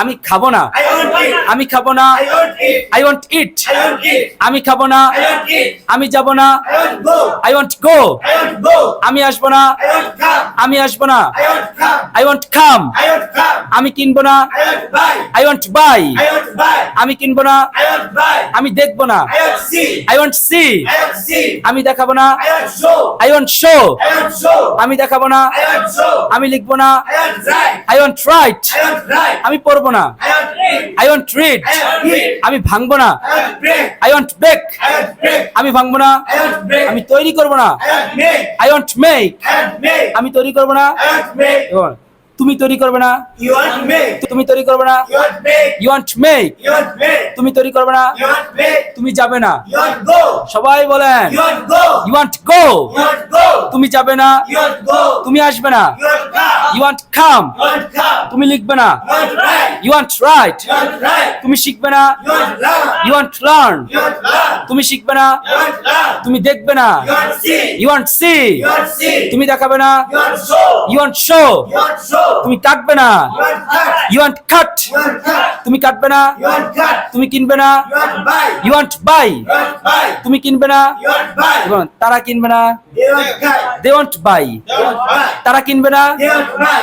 আমি খাবো না, I won't eat. আমি খাবো না, I won't eat. I want it, I won't eat. আমি খাবো না, I won't eat. আমি যাব না, I won't go. I want go, I won't go. আমি আসবো না, I won't come. আমি আসবো না, I won't come. I want come, I won't come. আমি কিনবো না, I won't buy. I want buy, I won't buy. আমি কিনবো না, I won't buy. আমি দেখবো না, I won't see. I want C, I won't see. আমি দেখাবো না, I won't show. I want show, I won't show. আমি দেখাবো না, I won't show. আমি লিখবো না, I won't write. I want write, I won't write. আমি পড়বো না, I won't read. I want read, I won't read. আমি ভাঙবো না, I won't break. I want break, I won't break. আমি ভাঙবো না, I won't break. আমি তৈরি করবো না, I won't make. I want make, I won't make. আমি তৈরি করবো না, I won't make. এবার, তুমি তৈরি করবে না, You want to make. তুমি তৈরি করবে না, You want make. You want make, You want make. তুমি তৈরি করবে না, You want make. তুমি যাবে না, You want go. সবাই বলেন, You want go. You want go, You want go. তুমি যাবে না, You want go. তুমি আসবে না, You want come. You want come, You want come. তুমি লিখবে না, You want write. You want write, You want write. তুমি শিখবে না, You want learn. You want learn, You want learn. তুমি শিখবে না, You want learn. তুমি দেখবে না, You want see. You want see, You want see. তুমি দেখাবে না, You want show. You want show, You want show. তুমি কাটবে না, You want cut. You want cut, You want cut. তুমি কাটবে না, You want cut. তুমি কিনবে না, You want buy. You want buy, You want buy. তুমি কিনবে না, You want buy. এবং তারা কিনবে না, They want cut. They want buy, They want buy. তারা কিনবে না। They want buy.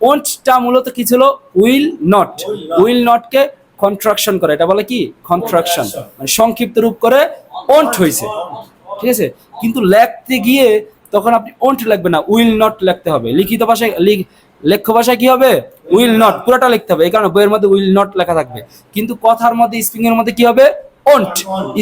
ওয়ান্টটা মূলত কি ছিল? উইল নট, উইল নটকে কন্ট্রাকশন করে, এটা বলে কি কন্ট্রাকশন, মানে সংক্ষিপ্ত রূপ করে ওন্ট হয়েছে, ঠিক আছে। কিন্তু লিখতে গিয়ে তখন আপনি ওন্ট লিখবে না, উইল নট লিখতে হবে। লিখিত ভাষায় লেখ্য ভাষায় কি হবে? উইল নট পুরোটা লিখতে হবে, এই কারণে বইয়ের মধ্যে উইল নট লেখা থাকবে। কিন্তু কথার মধ্যে স্পিকিং এর মধ্যে কি হবে? ওন্ট।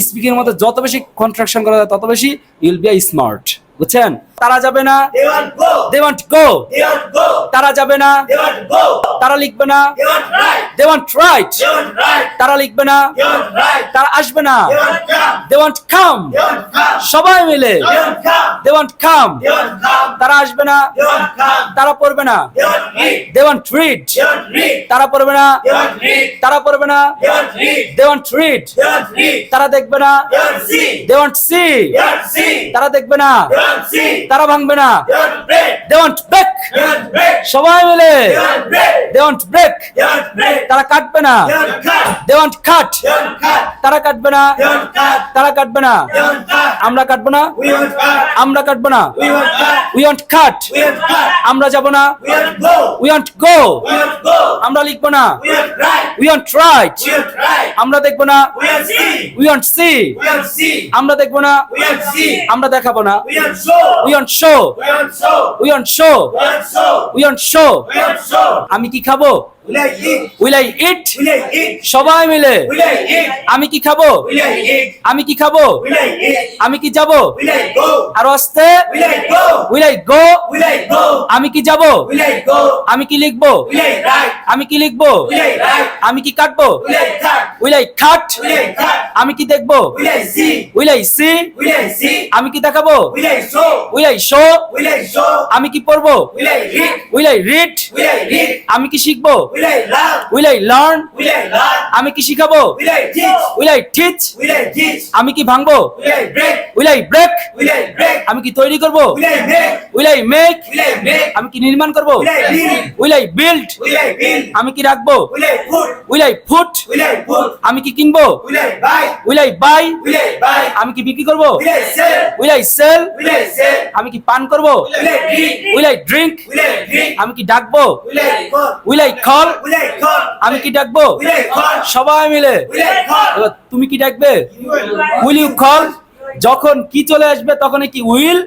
স্পিকিং এর মধ্যে যত বেশি কন্ট্রাকশন করা যায় তত বেশি ইউল বি স্মার্ট, বুঝছেন? তারা যাবে না, They want go. They want go, They want go. তারা যাবে না, They want go. তারা লিখবে না, They want write. They want write, They want write. তারা লিখবে না, They want write. তারা আসবে না, They want come. They want come, They want come. সবাই মিলে They want come. They want come, They want come. তারা আসবে না, They want come. তারা পড়বে না, They want read. They want read, They want read. তারা পড়বে না, They want read. তারা পড়বে না, They want read. They want read, They want read. তারা দেখবে না, They want see. They want see, They want see. তারা দেখবে না, They want see. তারা ভাঙবে না, They want break. They want break, They want break. সবাই মিলে They want break. They want break, They want break. তারা কাটবে না, They want cut. They want cut, They want cut. তারা কাটবে না, They want cut. তারা কাটবে না, They want cut. আমরা কাটবো না, We want cut. আমরা কাটবো না, We want cut. We want cut, We want cut. আমরা যাব না, We want go. We want go, We want go. আমরা লিখবো না, We want write. We want right, We want write. আমরা দেখবো না, We want see. We want C, We want see. আমরা দেখবো না, We want see. আমরা দেখাবো না, We want show. We want show, We want show. We want show, We want show. We want show, We want show. আমি কি খাবো? We like eat. Will I eat, We like eat. সবাই মিলে We like eat. আমি কি খাবো? We like eat. আমি কি খাবো? We like eat. আমি কি যাব? We like go. আর আস্তে We like go. Will I go, We like go. আমি কি যাব? We like go. আমি কি লিখবো? We like write. আমি কি লিখবো? We like write. আমি কি কাটবো? We like cut. Will I cut, We like cut. আমি কি দেখবো? We like see. Will I see, We like see. আমি কি দেখাবো? We like show. Will I show, We like show. আমি কি পড়বো? We like read. Will I read, We like read. আমি কি শিখবো? We like learn. Will I learn, We like learn. আমি কি শিখাবো? We like teach. Will I teach, We like teach. আমি কি ভাঙবো? We like break. Will I break, We like break. আমি কি তৈরি করবো? We like make. Will I make, We like make. আমি কি নির্মাণ করবো? We like build. Will I build, We like build. আমি কি রাখবো? We like put. Will I put, We like put. আমি কি কিনবো? We like buy. Will I buy, We like buy. আমি কি বিক্রি করবো? We like sell. Will I sell, We like sell. আমি কি পান করবো? We like drink. Will I drink, We like drink. আমি কি ডাকবো? We like call. Will I call, We like call. আমি কি ডাকবো? We like call. সবাই মিলে We like call. এবার তুমি কি ডাকবে? উইল ইউ কল, যখন কি চলে আসবে তখন কি উইল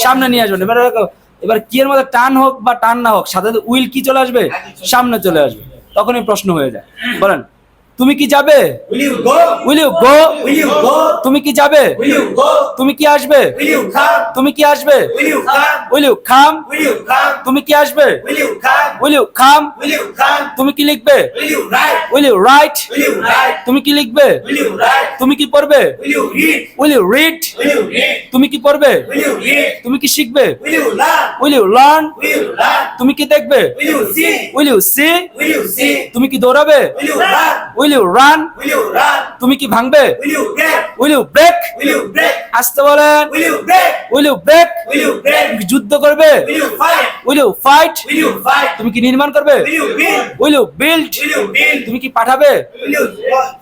সামনে নিয়ে আসবেন। এবার কি এর মধ্যে টান হোক বা টান না হোক, সাথে উইল কি চলে আসবে? সামনে চলে আসবে, তখনই প্রশ্ন হয়ে যায়। বলেন, তুমি কি যাবে? Will you go? Will you go, Will you go? তুমি কি যাবে? Will you go? তুমি কি আসবে? Will you come? তুমি কি আসবে? Will you come? Will you come, Will you come? তুমি কি আসবে? Will you come? Will you come, Will you come? তুমি কি লিখবে? Will you write? Will you write, Will you write? তুমি কি লিখবে? Will you write? তুমি কি পড়বে? Will you read? Will you read, Will you read? তুমি কি পড়বে? Will you read? তুমি কি শিখবে? Will you learn? Will you learn, Will you learn? তুমি কি দেখবে? Will you see? Will you see, Will you see? তুমি কি দৌড়াবে? Will you run? Will you run, Will you run? তুমি কি ভাঙবে? Will you break? Will you break? Will you break? আসতে বলেন। Will you break? Will you break? Will you break? তুমি কি যুদ্ধ করবে? Will you fight? Will you fight? Will you fight? তুমি কি নির্মাণ করবে? Will you build? Will you build? Will you build? তুমি কি পাঠাবে? Will you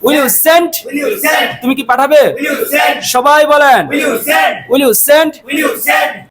will you send? Will you send? তুমি কি পাঠাবে? Will you send? সবাই বলেন Will you send? Will you send? Will you send?